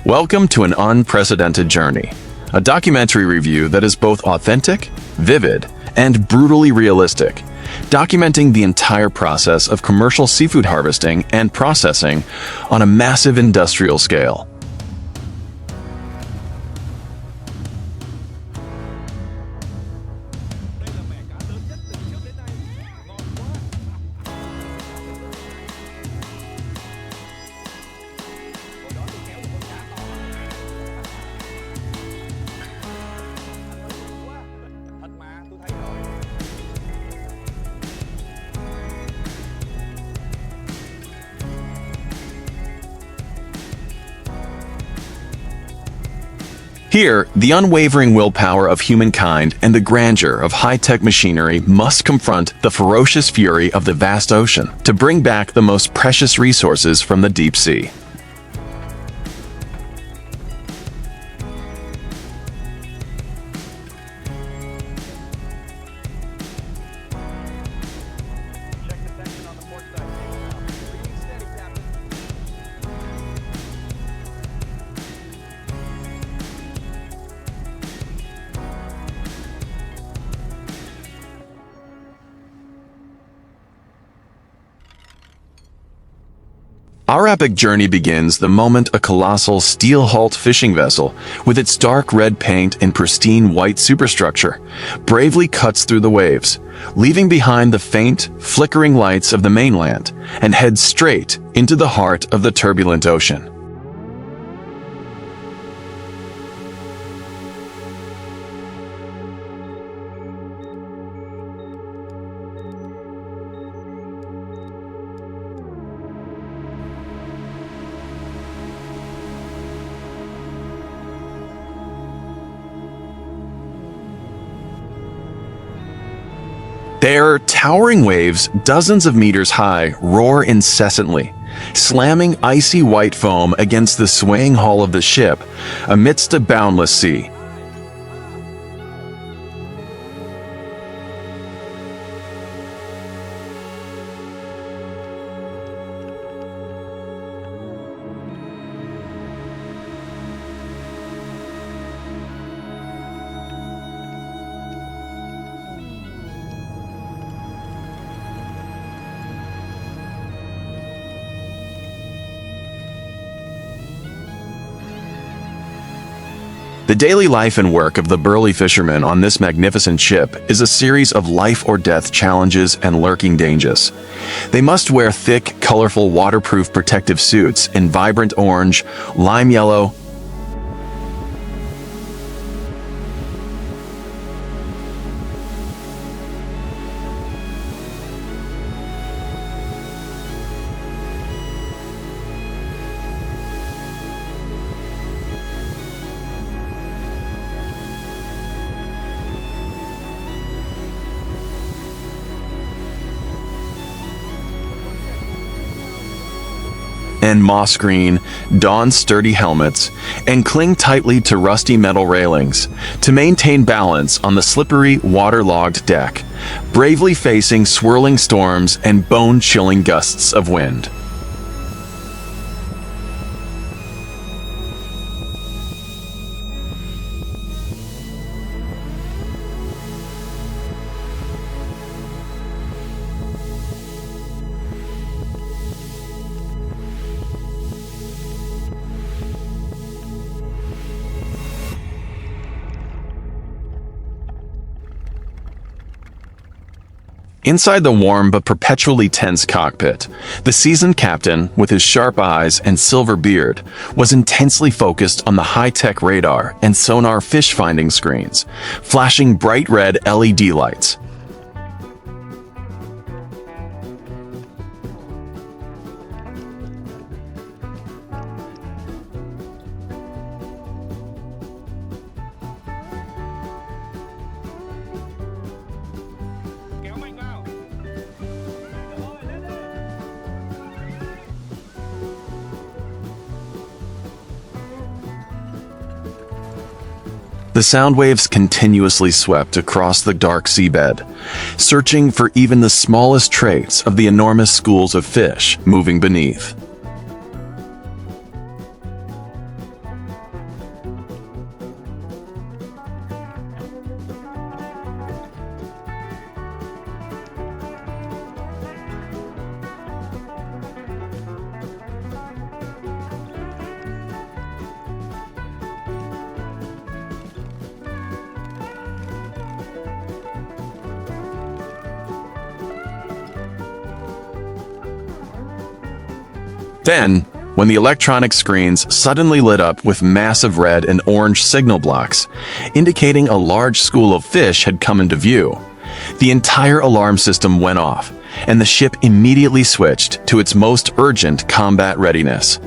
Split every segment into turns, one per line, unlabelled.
Welcome to an unprecedented journey, a documentary review that is both authentic, vivid, and brutally realistic, documenting the entire process of commercial seafood harvesting and processing on a massive industrial scale. Here, the unwavering willpower of humankind and the grandeur of high-tech machinery must confront the ferocious fury of the vast ocean to bring back the most precious resources from the deep sea. Our epic journey begins the moment a colossal steel-hulled fishing vessel, with its dark red paint and pristine white superstructure, bravely cuts through the waves, leaving behind the faint, flickering lights of the mainland, and heads straight into the heart of the turbulent ocean. Their towering waves, dozens of meters high, roar incessantly, slamming icy white foam against the swaying hull of the ship amidst a boundless sea. The daily life and work of the burly fishermen on this magnificent ship is a series of life-or-death challenges and lurking dangers. They must wear thick, colorful, waterproof protective suits in vibrant orange, lime yellow, and moss green, don sturdy helmets, and cling tightly to rusty metal railings to maintain balance on the slippery, waterlogged deck, bravely facing swirling storms and bone-chilling gusts of wind. Inside the warm but perpetually tense cockpit, the seasoned captain, with his sharp eyes and silver beard, was intensely focused on the high-tech radar and sonar fish-finding screens, flashing bright red LED lights. The sound waves continuously swept across the dark seabed, searching for even the smallest trace of the enormous schools of fish moving beneath. Then, when the electronic screens suddenly lit up with massive red and orange signal blocks, indicating a large school of fish had come into view, the entire alarm system went off, and the ship immediately switched to its most urgent combat readiness.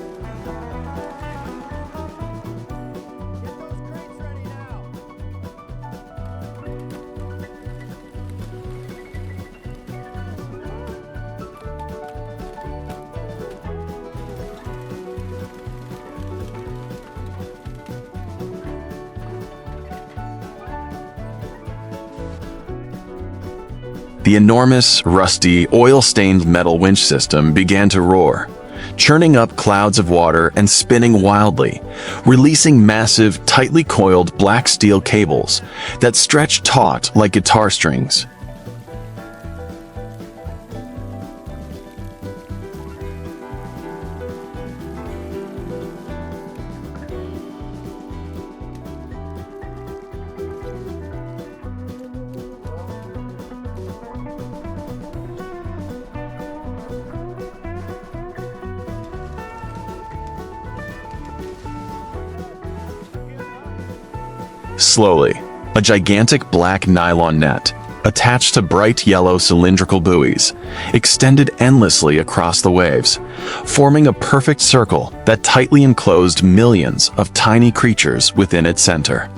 The enormous, rusty, oil-stained metal winch system began to roar, churning up clouds of water and spinning wildly, releasing massive, tightly coiled black steel cables that stretched taut like guitar strings. Slowly, a gigantic black nylon net, attached to bright yellow cylindrical buoys, extended endlessly across the waves, forming a perfect circle that tightly enclosed millions of tiny creatures within its center.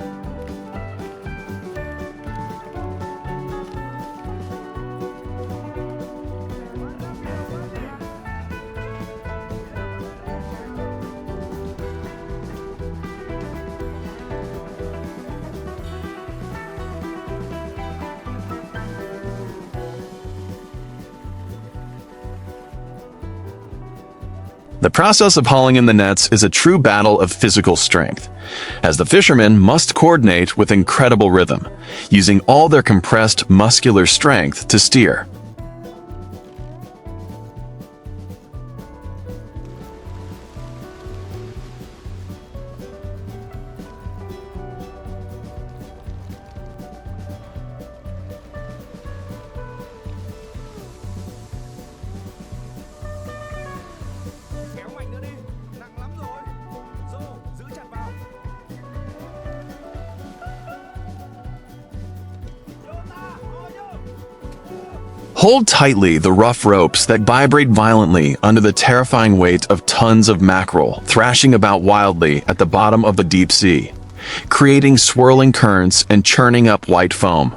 The process of hauling in the nets is a true battle of physical strength, as the fishermen must coordinate with incredible rhythm, using all their compressed muscular strength to steer. Hold tightly the rough ropes that vibrate violently under the terrifying weight of tons of mackerel thrashing about wildly at the bottom of the deep sea, creating swirling currents and churning up white foam.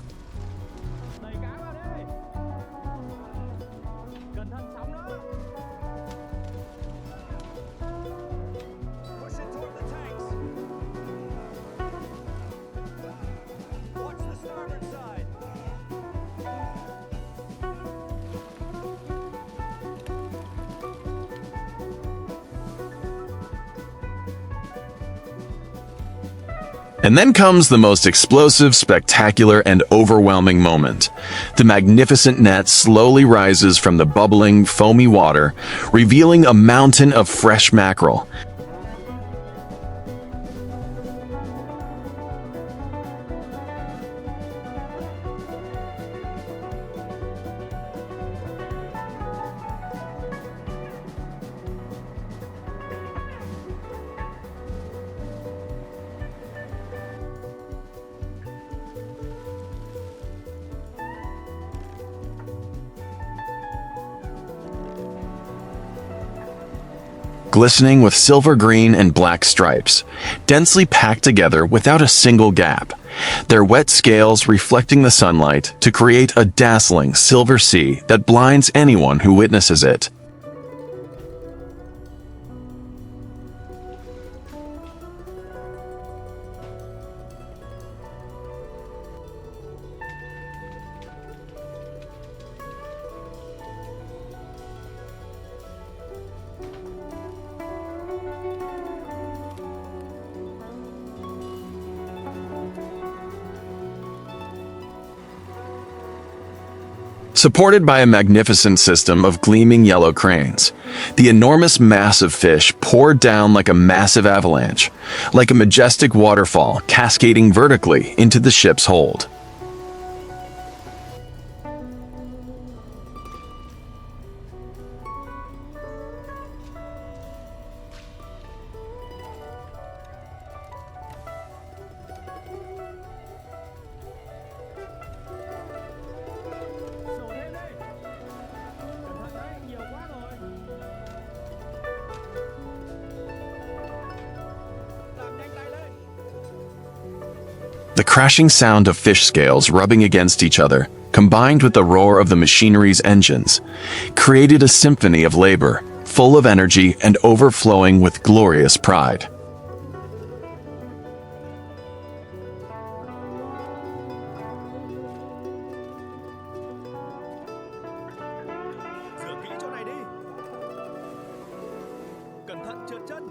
And then comes the most explosive, spectacular, and overwhelming moment. The magnificent net slowly rises from the bubbling, foamy water, revealing a mountain of fresh mackerel. Glistening with silver green and black stripes, densely packed together without a single gap, their wet scales reflecting the sunlight to create a dazzling silver sea that blinds anyone who witnesses it. Supported by a magnificent system of gleaming yellow cranes, the enormous mass of fish poured down like a massive avalanche, like a majestic waterfall cascading vertically into the ship's hold. The crashing sound of fish scales rubbing against each other, combined with the roar of the machinery's engines, created a symphony of labor, full of energy and overflowing with glorious pride.
Dựa kỹ chỗ này đi. Cẩn thận trượt chân.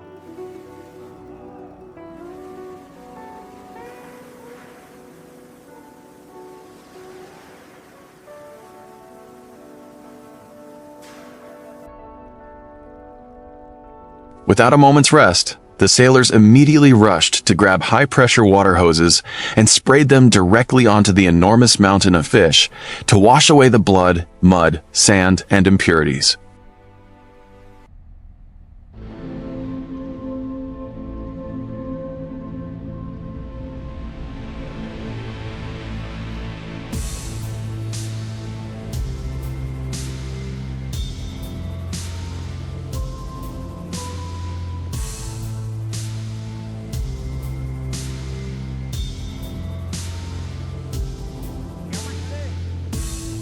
Without a moment's rest, the sailors immediately rushed to grab high-pressure water hoses and sprayed them directly onto the enormous mountain of fish to wash away the blood, mud, sand, and impurities.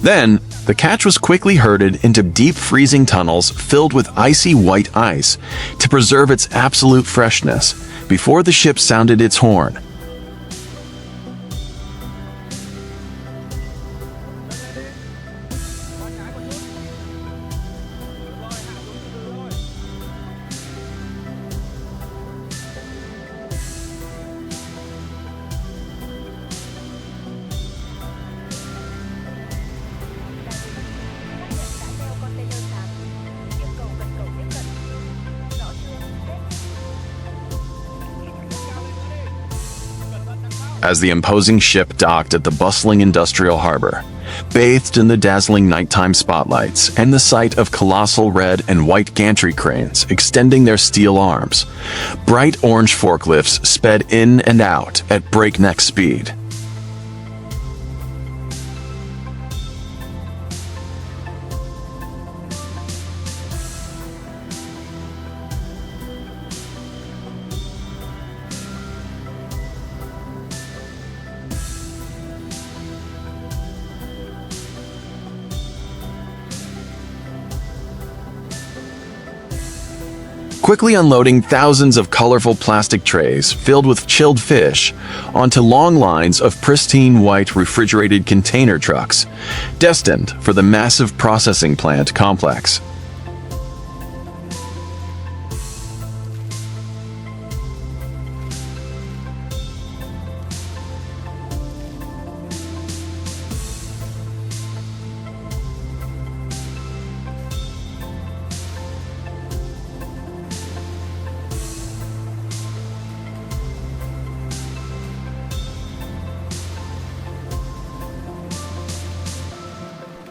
Then, the catch was quickly herded into deep freezing tunnels filled with icy white ice to preserve its absolute freshness before the ship sounded its horn. As the imposing ship docked at the bustling industrial harbor, bathed in the dazzling nighttime spotlights and the sight of colossal red and white gantry cranes extending their steel arms, bright orange forklifts sped in and out at breakneck speed. Quickly unloading thousands of colorful plastic trays filled with chilled fish onto long lines of pristine white refrigerated container trucks, destined for the massive processing plant complex.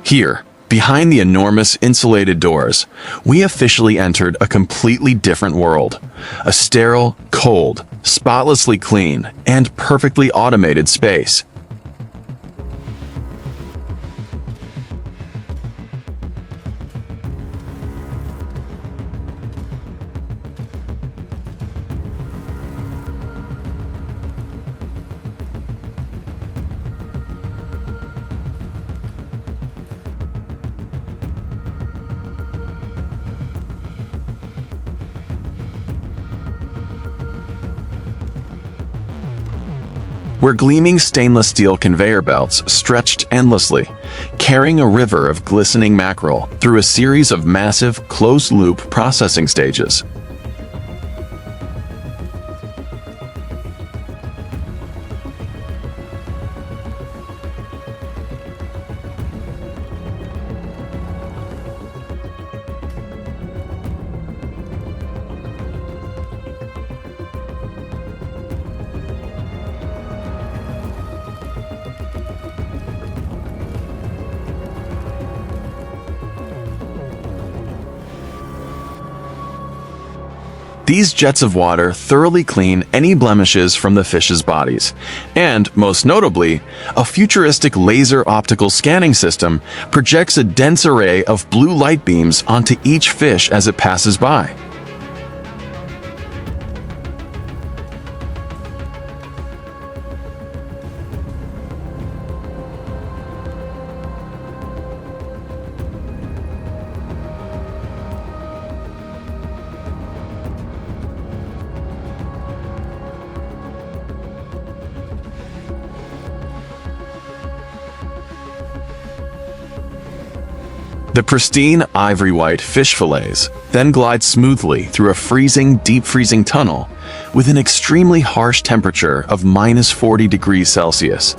Here, behind the enormous insulated doors, we officially entered a completely different world. A sterile, cold, spotlessly clean, and perfectly automated space. Where gleaming stainless steel conveyor belts stretched endlessly, carrying a river of glistening mackerel through a series of massive, closed-loop processing stages. These jets of water thoroughly clean any blemishes from the fish's bodies, and, most notably, a futuristic laser optical scanning system projects a dense array of blue light beams onto each fish as it passes by. The pristine ivory-white fish fillets then glide smoothly through a freezing, deep-freezing tunnel with an extremely harsh temperature of -40 degrees Celsius.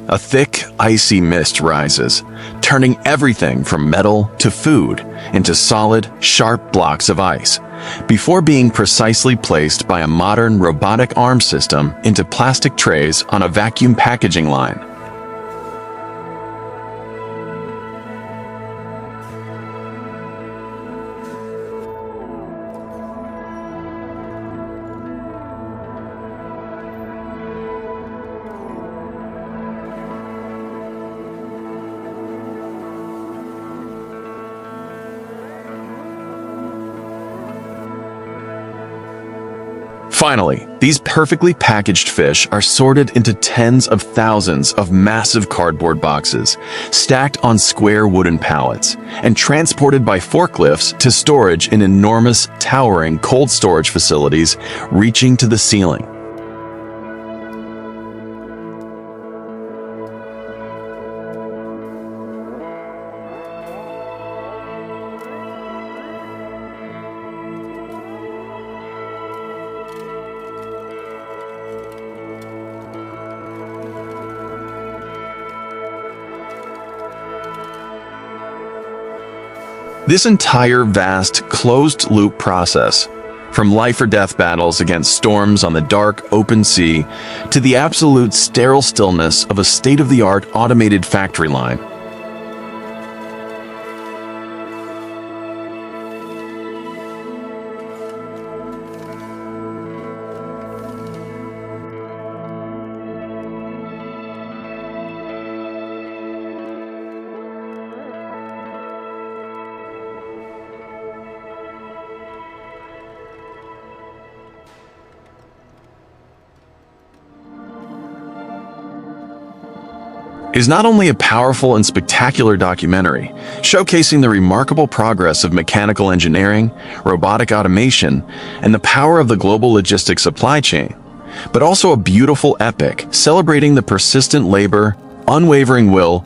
A thick, icy mist rises, turning everything from metal to food into solid, sharp blocks of ice, before being precisely placed by a modern robotic arm system into plastic trays on a vacuum packaging line. Finally, these perfectly packaged fish are sorted into tens of thousands of massive cardboard boxes, stacked on square wooden pallets, and transported by forklifts to storage in enormous, towering cold storage facilities reaching to the ceiling. This entire vast, closed-loop process, from life-or-death battles against storms on the dark, open sea, to the absolute sterile stillness of a state-of-the-art automated factory line. Is not only a powerful and spectacular documentary, showcasing the remarkable progress of mechanical engineering, robotic automation, and the power of the global logistics supply chain, but also a beautiful epic celebrating the persistent labor, unwavering will,